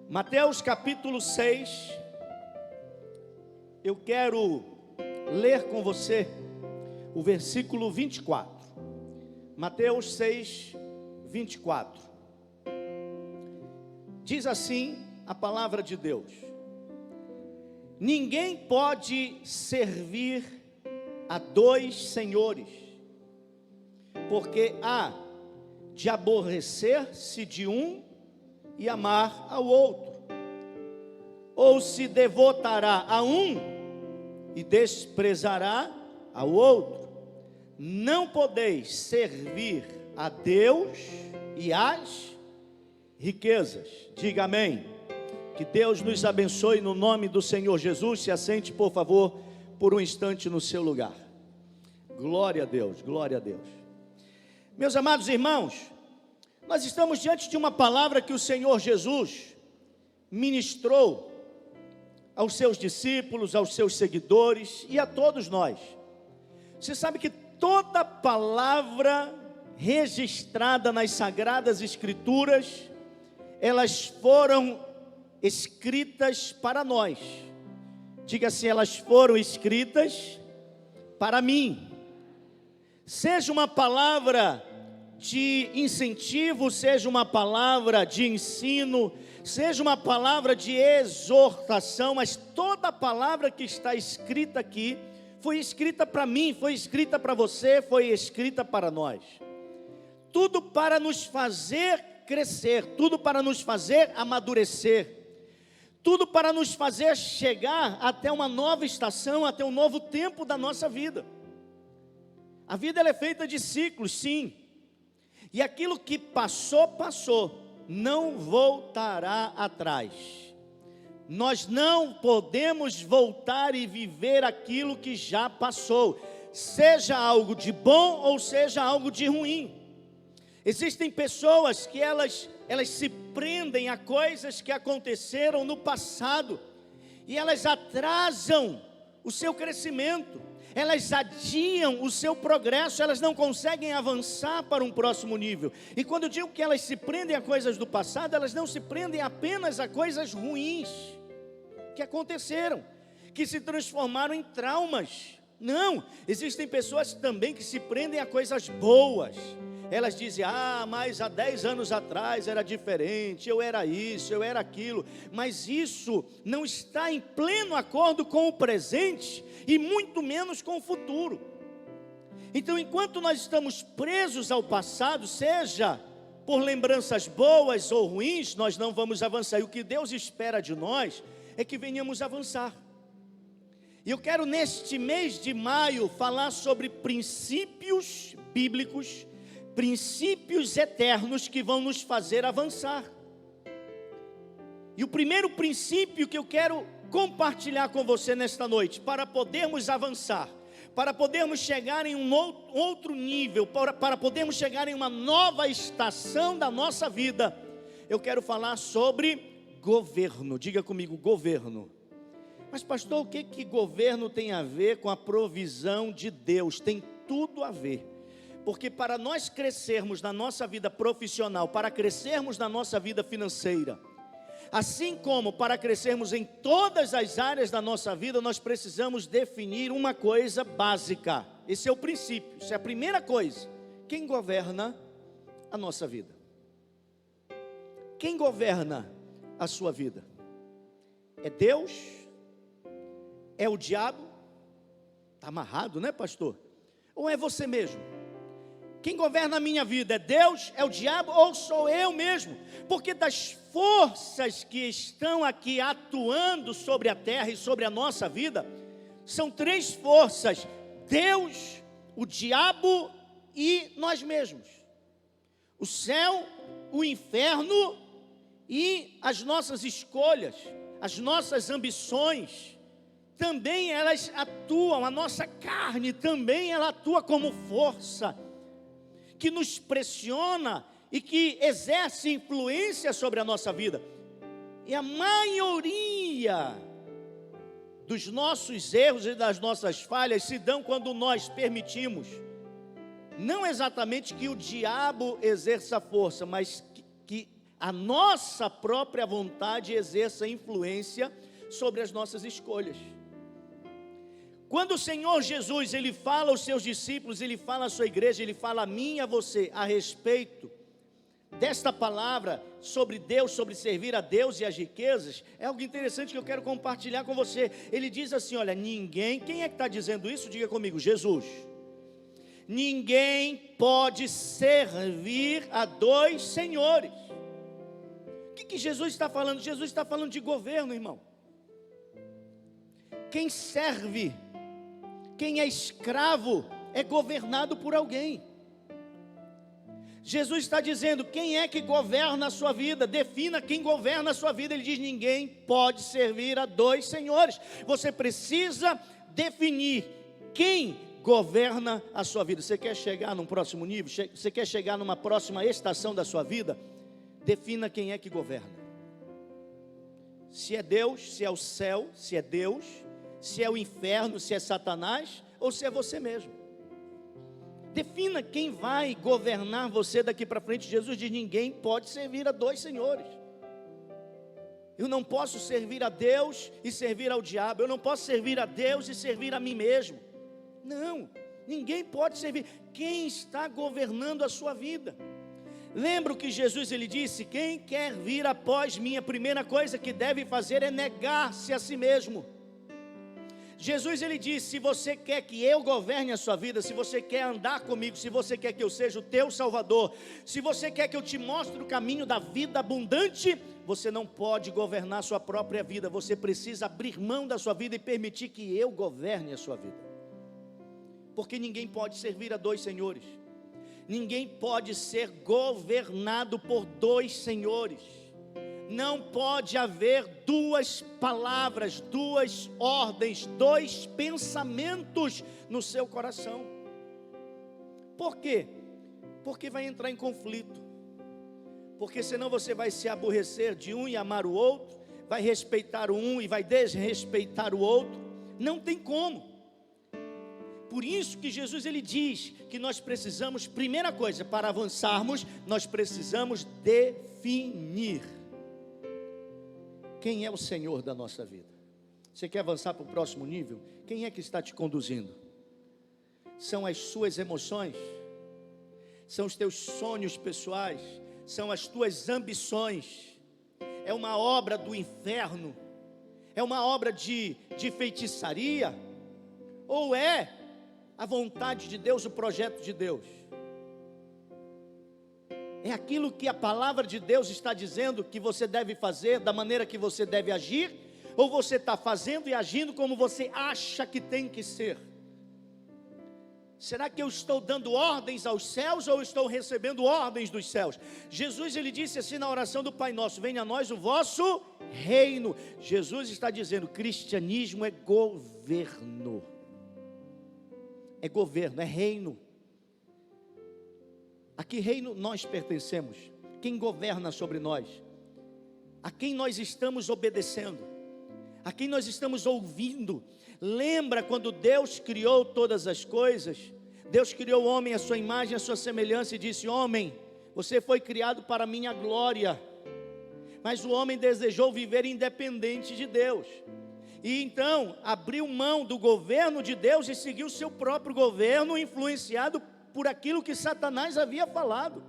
Mateus capítulo 6, eu quero ler com você o versículo 24. Mateus 6, 24. Diz assim a palavra de Deus: ninguém pode servir a dois senhores, porque há de aborrecer-se de um e amar ao outro, ou se devotará a um e desprezará ao outro. Não podeis servir a Deus e às riquezas. Diga amém. Que Deus nos abençoe no nome do Senhor Jesus. Se assente, por favor, por um instante no seu lugar. Glória a Deus, glória a Deus. Meus amados irmãos, nós estamos diante de uma palavra que o Senhor Jesus ministrou aos seus discípulos, aos seus seguidores e a todos nós. Você sabe que toda palavra registrada nas Sagradas Escrituras, elas foram escritas para nós. Diga assim: elas foram escritas para mim. Seja uma palavra de incentivo, seja uma palavra de ensino, seja uma palavra de exortação, mas toda palavra que está escrita aqui foi escrita para mim, foi escrita para você, foi escrita para nós. Tudo para nos fazer crescer, tudo para nos fazer amadurecer, tudo para nos fazer chegar até uma nova estação, até um novo tempo da nossa vida. A vida ela é feita de ciclos, sim. E aquilo que passou, passou, não voltará atrás. Nós não podemos voltar e viver aquilo que já passou, seja algo de bom ou seja algo de ruim. Existem pessoas que elas se prendem a coisas que aconteceram no passado, e elas atrasam o seu crescimento, elas adiam o seu progresso, elas não conseguem avançar para um próximo nível. E quando eu digo que elas se prendem a coisas do passado, elas não se prendem apenas a coisas ruins que aconteceram, que se transformaram em traumas. Não, existem pessoas também que se prendem a coisas boas. Elas dizem: mas há 10 anos atrás era diferente, eu era isso, eu era aquilo. Mas isso não está em pleno acordo com o presente e muito menos com o futuro. Então, enquanto nós estamos presos ao passado, seja por lembranças boas ou ruins, nós não vamos avançar. E o que Deus espera de nós é que venhamos avançar. E eu quero neste mês de maio falar sobre princípios bíblicos, princípios eternos que vão nos fazer avançar. E o primeiro princípio que eu quero compartilhar com você nesta noite, para podermos avançar, para podermos chegar em um outro nível, para podermos chegar em uma nova estação da nossa vida, eu quero falar sobre governo. Diga comigo: governo. Mas pastor, o que governo tem a ver com a provisão de Deus? Tem tudo a ver. Porque para nós crescermos na nossa vida profissional, para crescermos na nossa vida financeira, assim como para crescermos em todas as áreas da nossa vida, nós precisamos definir uma coisa básica. Esse é o princípio, essa é a primeira coisa. Quem governa a nossa vida? Quem governa a sua vida? É Deus? É o diabo? Está amarrado, né, pastor? Ou é você mesmo? Quem governa a minha vida é Deus, é o diabo ou sou eu mesmo? Porque das forças que estão aqui atuando sobre a terra e sobre a nossa vida, são 3 forças: Deus, o diabo e nós mesmos. O céu, o inferno e as nossas escolhas, as nossas ambições, também elas atuam, a nossa carne também ela atua como força que nos pressiona e que exerce influência sobre a nossa vida. E a maioria dos nossos erros e das nossas falhas se dão quando nós permitimos, não exatamente que o diabo exerça força, mas que a nossa própria vontade exerça influência sobre as nossas escolhas. Quando o Senhor Jesus, Ele fala aos seus discípulos, Ele fala à sua igreja, Ele fala a mim e a você a respeito desta palavra sobre Deus, sobre servir a Deus e as riquezas, é algo interessante que eu quero compartilhar com você. Ele diz assim, olha, ninguém, quem é que está dizendo isso? Diga comigo, Jesus. Ninguém pode servir a dois senhores. O que Jesus está falando? Jesus está falando de governo, irmão. Quem serve, quem é escravo, é governado por alguém. Jesus está dizendo, quem é que governa a sua vida? Defina quem governa a sua vida. Ele diz, ninguém pode servir a dois senhores. Você precisa definir quem governa a sua vida. Você quer chegar num próximo nível? Você quer chegar numa próxima estação da sua vida? Defina quem é que governa. Se é Deus, se é o céu, se é Deus, se é o inferno, se é Satanás, ou se é você mesmo. Defina quem vai governar você daqui para frente. Jesus diz, ninguém pode servir a dois senhores. Eu não posso servir a Deus e servir ao diabo. Eu não posso servir a Deus e servir a mim mesmo. Não, ninguém pode servir. Quem está governando a sua vida? Lembra o que Jesus ele disse? Quem quer vir após mim, a primeira coisa que deve fazer é negar-se a si mesmo. Jesus ele disse, se você quer que eu governe a sua vida, se você quer andar comigo, se você quer que eu seja o teu Salvador, se você quer que eu te mostre o caminho da vida abundante, você não pode governar a sua própria vida, você precisa abrir mão da sua vida e permitir que eu governe a sua vida. Porque ninguém pode servir a dois senhores, ninguém pode ser governado por dois senhores. Não pode haver duas palavras, duas ordens, dois pensamentos no seu coração. Por quê? Porque vai entrar em conflito. Porque senão você vai se aborrecer de um e amar o outro, vai respeitar o um e vai desrespeitar o outro. Não tem como. Por isso que Jesus ele diz que nós precisamos, primeira coisa, para avançarmos, nós precisamos definir quem é o Senhor da nossa vida. Você quer avançar para o próximo nível? Quem é que está te conduzindo? São as suas emoções? São os teus sonhos pessoais? São as tuas ambições? É uma obra do inferno? É uma obra de feitiçaria? Ou é a vontade de Deus, o projeto de Deus? É aquilo que a palavra de Deus está dizendo que você deve fazer, da maneira que você deve agir, ou você está fazendo e agindo como você acha que tem que ser? Será que eu estou dando ordens aos céus ou estou recebendo ordens dos céus? Jesus ele disse assim na oração do Pai Nosso, venha a nós o vosso reino. Jesus está dizendo, cristianismo é governo. É governo, é reino. A que reino nós pertencemos? Quem governa sobre nós? A quem nós estamos obedecendo? A quem nós estamos ouvindo? Lembra quando Deus criou todas as coisas? Deus criou o homem à sua imagem, à sua semelhança e disse, homem, você foi criado para a minha glória. Mas o homem desejou viver independente de Deus. E então abriu mão do governo de Deus e seguiu o seu próprio governo, influenciado por aquilo que Satanás havia falado.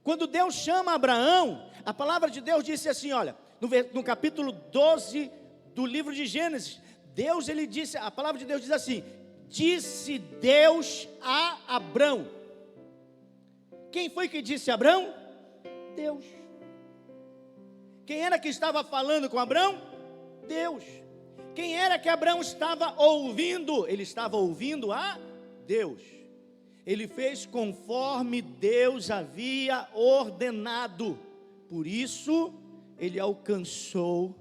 Quando Deus chama Abraão, a palavra de Deus disse assim, olha, no capítulo 12 do livro de Gênesis, Deus ele disse, a palavra de Deus diz assim, disse Deus a Abrão. Quem foi que disse a Abrão? Deus. Quem era que estava falando com Abrão? Deus. Quem era que Abrão estava ouvindo? Ele estava ouvindo a Deus. Ele fez conforme Deus havia ordenado. Por isso ele alcançou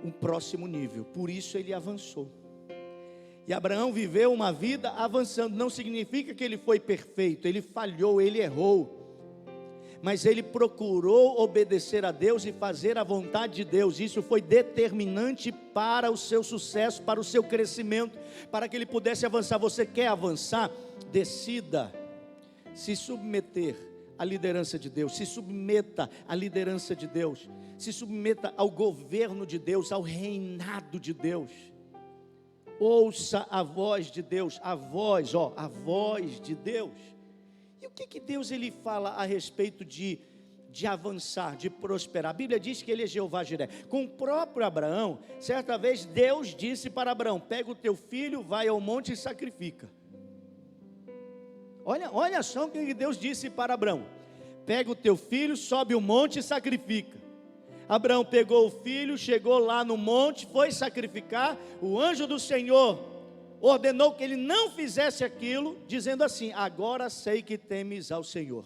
um próximo nível. Por isso ele avançou. E Abraão viveu uma vida avançando. Não significa que ele foi perfeito. Ele falhou, ele errou. Mas ele procurou obedecer a Deus e fazer a vontade de Deus. Isso foi determinante para o seu sucesso, para o seu crescimento, para que ele pudesse avançar. Você quer avançar? Decida se submeter à liderança de Deus, se submeta à liderança de Deus, se submeta ao governo de Deus, ao reinado de Deus. Ouça a voz de Deus, a voz de Deus. E o que Deus ele fala a respeito de avançar, de prosperar? A Bíblia diz que ele é Jeová Jiré. Com o próprio Abraão, certa vez Deus disse para Abraão: pega o teu filho, vai ao monte e sacrifica. Olha só o que Deus disse para Abraão: pega o teu filho, sobe o monte e sacrifica. Abraão pegou o filho, chegou lá no monte, foi sacrificar. O anjo do Senhor ordenou que ele não fizesse aquilo, dizendo assim: agora sei que temes ao Senhor.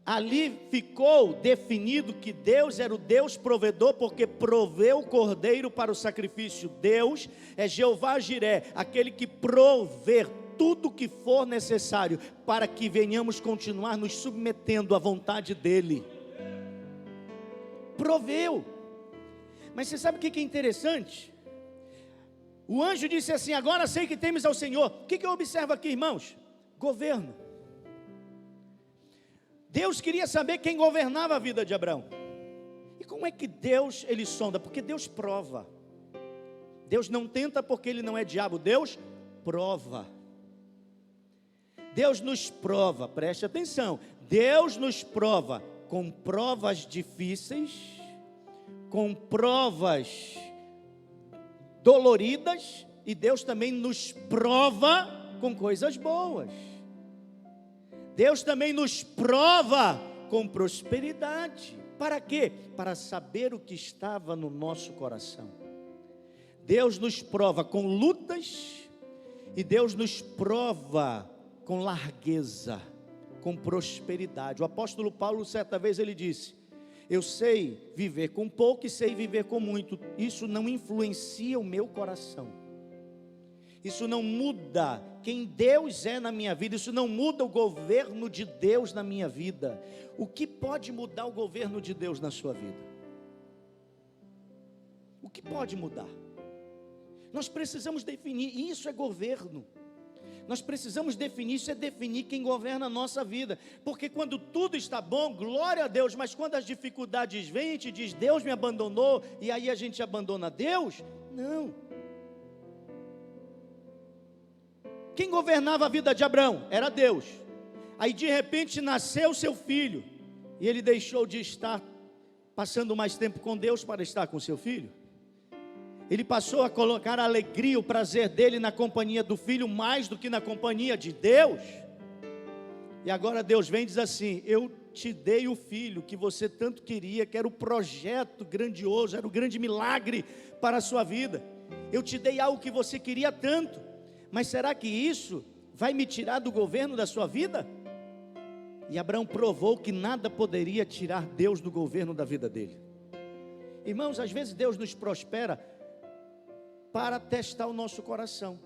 Ali ficou definido que Deus era o Deus provedor, porque proveu o cordeiro para o sacrifício. Deus é Jeová Jiré, aquele que provê tudo o que for necessário para que venhamos continuar nos submetendo à vontade dEle. Proveu. Mas você sabe o que é interessante? O anjo disse assim: agora sei que temes ao Senhor. O que eu observo aqui, irmãos? Governo. Deus queria saber quem governava a vida de Abraão. E como é que Deus, ele sonda? Porque Deus prova. Deus não tenta porque ele não é diabo, Deus prova. Deus nos prova, preste atenção. Deus nos prova com provas difíceis, com provas doloridas, e Deus também nos prova com coisas boas. Deus também nos prova com prosperidade. Para quê? Para saber o que estava no nosso coração. Deus nos prova com lutas, e Deus nos prova com largueza, com prosperidade. O apóstolo Paulo, certa vez, ele disse: eu sei viver com pouco e sei viver com muito. Isso não influencia o meu coração. Isso não muda quem Deus é na minha vida. Isso não muda o governo de Deus na minha vida. O que pode mudar o governo de Deus na sua vida? O que pode mudar? Nós precisamos definir, isso é governo. Nós precisamos definir, isso é definir quem governa a nossa vida. Porque quando tudo está bom, glória a Deus. Mas quando as dificuldades vêm, a gente diz: Deus me abandonou, e aí a gente abandona Deus? Não. Quem governava a vida de Abraão? Era Deus. Aí de repente nasceu seu filho, e ele deixou de estar passando mais tempo com Deus para estar com seu filho. Ele passou a colocar a alegria, o prazer dele na companhia do filho, mais do que na companhia de Deus. E agora Deus vem e diz assim: eu te dei o filho que você tanto queria, que era o projeto grandioso, era o grande milagre para a sua vida. Eu te dei algo que você queria tanto, mas será que isso vai me tirar do governo da sua vida? E Abraão provou que nada poderia tirar Deus do governo da vida dele. Irmãos, às vezes Deus nos prospera para testar o nosso coração,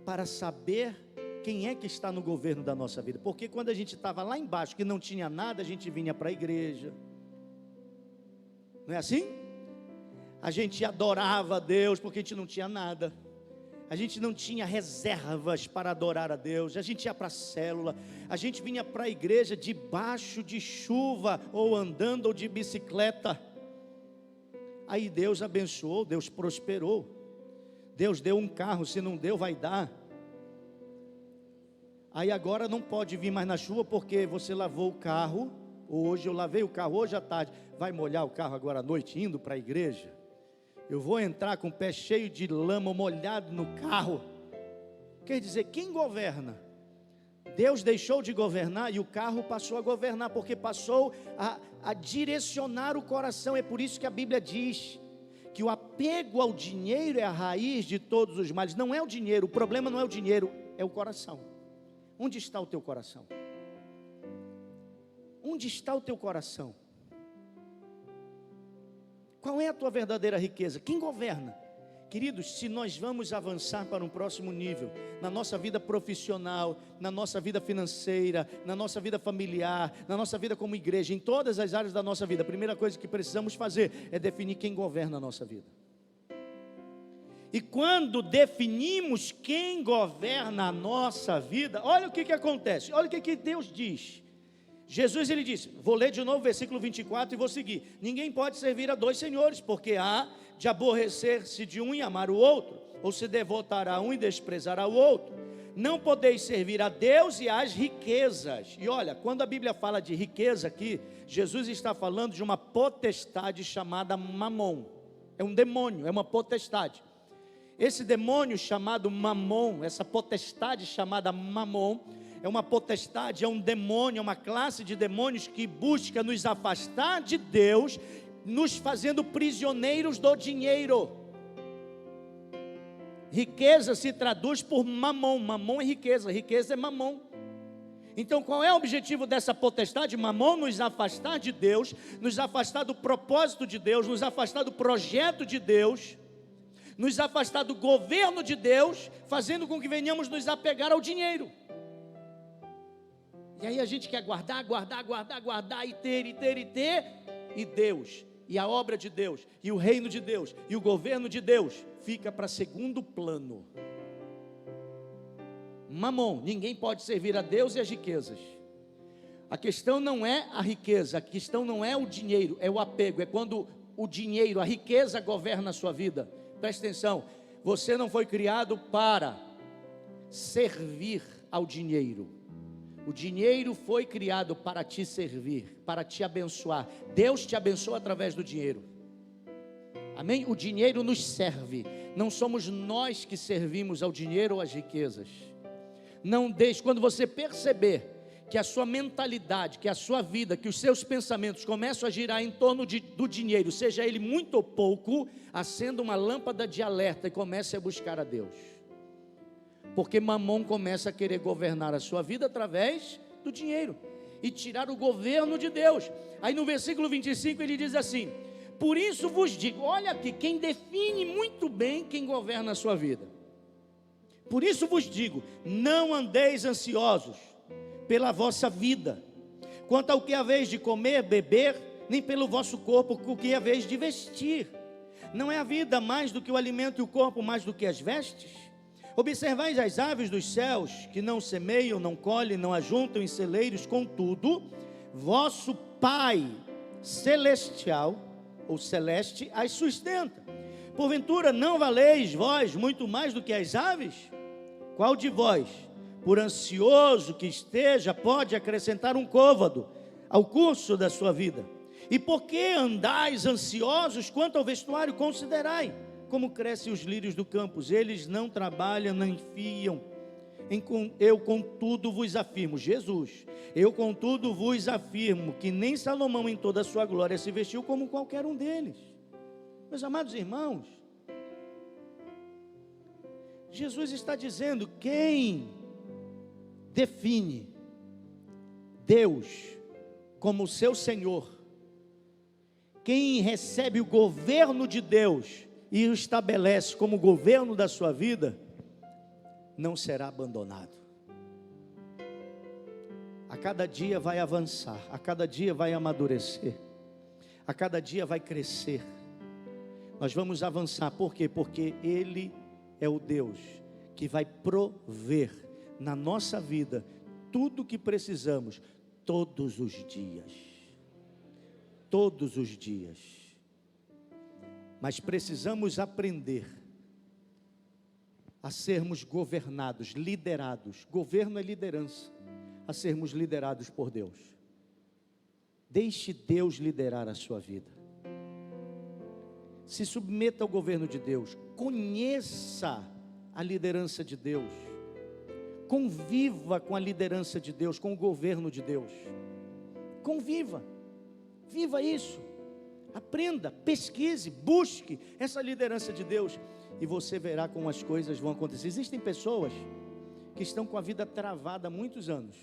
para saber quem é que está no governo da nossa vida. Porque quando a gente estava lá embaixo, que não tinha nada, a gente vinha para a igreja. Não é assim? A gente adorava a Deus porque a gente não tinha nada. A gente não tinha reservas para adorar a Deus. A gente ia para a célula, a gente vinha para a igreja debaixo de chuva, ou andando, ou de bicicleta. Aí Deus abençoou, Deus prosperou. Deus deu um carro, se não deu, vai dar. Aí agora não pode vir mais na chuva, porque você lavou o carro. Hoje eu lavei o carro, hoje à tarde. Vai molhar o carro agora à noite, indo para a igreja? Eu vou entrar com o pé cheio de lama, molhado no carro. Quer dizer, quem governa? Deus deixou de governar e o carro passou a governar, porque passou a direcionar o coração. É por isso que a Bíblia diz que o apego ao dinheiro é a raiz de todos os males. Não é o dinheiro, o problema não é o dinheiro, é o coração. Onde está o teu coração? Onde está o teu coração? Qual é a tua verdadeira riqueza? Quem governa? Queridos, se nós vamos avançar para um próximo nível, na nossa vida profissional, na nossa vida financeira, na nossa vida familiar, na nossa vida como igreja, em todas as áreas da nossa vida, a primeira coisa que precisamos fazer é definir quem governa a nossa vida. E quando definimos quem governa a nossa vida, olha o que acontece, olha o que Deus diz. Jesus, ele disse, vou ler de novo o versículo 24 e vou seguir. Ninguém pode servir a dois senhores, porque há de aborrecer-se de um e amar o outro, ou se devotar a um e desprezar ao outro. Não podeis servir a Deus e às riquezas. E olha, quando a Bíblia fala de riqueza aqui, Jesus está falando de uma potestade chamada Mamon. É um demônio, é uma potestade. Esse demônio chamado Mamon, essa potestade chamada Mamon, é uma potestade, é um demônio, é uma classe de demônios que busca nos afastar de Deus, nos fazendo prisioneiros do dinheiro. Riqueza se traduz por mamon, mamon é riqueza, riqueza é mamon. Então qual é o objetivo dessa potestade? Mamon, nos afastar de Deus, nos afastar do propósito de Deus, nos afastar do projeto de Deus, nos afastar do governo de Deus, fazendo com que venhamos nos apegar ao dinheiro. E aí a gente quer guardar, e ter, e Deus, e a obra de Deus, e o reino de Deus, e o governo de Deus, fica para segundo plano. Mamon, ninguém pode servir a Deus e as riquezas. A questão não é a riqueza, a questão não é o dinheiro, é o apego, é quando o dinheiro, a riqueza governa a sua vida. Presta atenção, você não foi criado para servir ao dinheiro. O dinheiro foi criado para te servir, para te abençoar. Deus te abençoa através do dinheiro. Amém? O dinheiro nos serve. Não somos nós que servimos ao dinheiro ou às riquezas. Não deixe, quando você perceber que a sua mentalidade, que a sua vida, que os seus pensamentos começam a girar em torno do dinheiro, seja ele muito ou pouco, acenda uma lâmpada de alerta e comece a buscar a Deus. Porque Mamon começa a querer governar a sua vida através do dinheiro e tirar o governo de Deus. Aí no versículo 25 ele diz assim: por isso vos digo, olha aqui, quem define muito bem quem governa a sua vida. Por isso vos digo, não andeis ansiosos pela vossa vida, quanto ao que haveis de comer, beber, nem pelo vosso corpo, o que haveis de vestir. Não é a vida mais do que o alimento e o corpo mais do que as vestes? Observais as aves dos céus, que não semeiam, não colhem, não ajuntam em celeiros, contudo, vosso Pai celestial, ou celeste, as sustenta. Porventura não valeis vós muito mais do que as aves? Qual de vós, por ansioso que esteja, pode acrescentar um côvado ao curso da sua vida? E por que andais ansiosos quanto ao vestuário? Considerai como crescem os lírios do campo, eles não trabalham, nem fiam. Eu contudo vos afirmo, Jesus, eu contudo vos afirmo, que nem Salomão em toda a sua glória se vestiu como qualquer um deles. Meus amados irmãos, Jesus está dizendo, quem define Deus como seu Senhor, quem recebe o governo de Deus e o estabelece como governo da sua vida, não será abandonado. A cada dia vai avançar, a cada dia vai amadurecer, a cada dia vai crescer. Nós vamos avançar, por quê? Porque Ele é o Deus que vai prover na nossa vida tudo o que precisamos, todos os dias. Todos os dias. Mas precisamos aprender a sermos governados, liderados. Governo é liderança. A sermos liderados por Deus. Deixe Deus liderar a sua vida. Se submeta ao governo de Deus. Conheça a liderança de Deus. Conviva com a liderança de Deus, com o governo de Deus. Conviva. Viva isso. Aprenda, pesquise, busque essa liderança de Deus e você verá como as coisas vão acontecer. Existem pessoas que estão com a vida travada há muitos anos.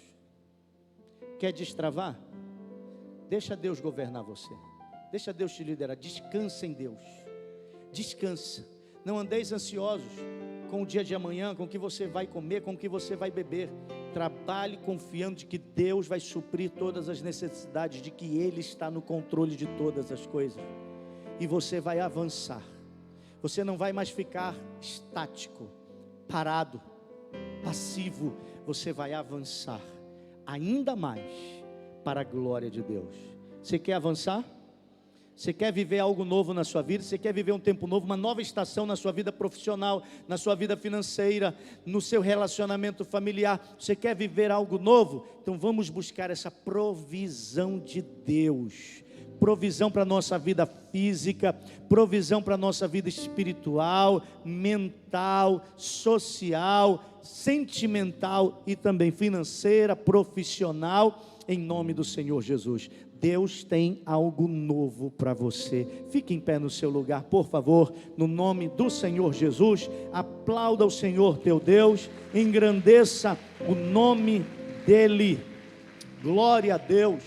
Quer destravar? Deixa Deus governar você. Deixa Deus te liderar. Descansa em Deus. Descansa. Não andeis ansiosos com o dia de amanhã, com o que você vai comer, com o que você vai beber. Trabalhe confiando de que Deus vai suprir todas as necessidades, de que Ele está no controle de todas as coisas. E você vai avançar. Você não vai mais ficar estático, parado, passivo. Você vai avançar ainda mais para a glória de Deus. Você quer avançar? Você quer viver algo novo na sua vida? Você quer viver um tempo novo, uma nova estação na sua vida profissional, na sua vida financeira, no seu relacionamento familiar? Você quer viver algo novo? Então vamos buscar essa provisão de Deus. Provisão para a nossa vida física, provisão para a nossa vida espiritual, mental, social, sentimental e também financeira, profissional, em nome do Senhor Jesus. Deus tem algo novo para você. Fique em pé no seu lugar, por favor, no nome do Senhor Jesus. Aplauda o Senhor teu Deus, engrandeça o nome dEle. Glória a Deus.